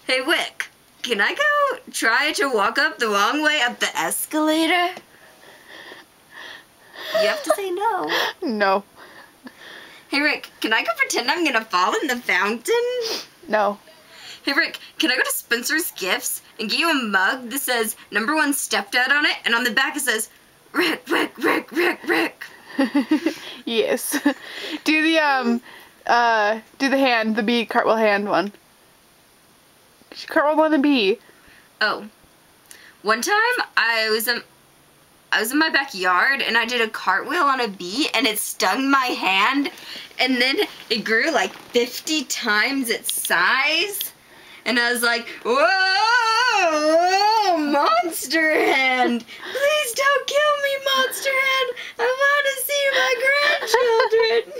Hey, Wick, can I go try to walk up the wrong way up the escalator? You have to say no. No. Hey, Rick, can I go pretend I'm gonna fall in the fountain? No. Hey, Rick, can I go to Spencer's Gifts and get you a mug that says #1 Stepdad on it, and on the back it says, Rick, Rick, Rick, Rick, Rick? Yes. Do the hand, the bee cartwheel hand one. Cartwheel on the bee. Oh. One time I was in my backyard and I did a cartwheel on a bee and it stung my hand, and then it grew like 50 times its size. And I was like, whoa, monster hand. Please don't kill me, monster hand. I want to see my grandchildren.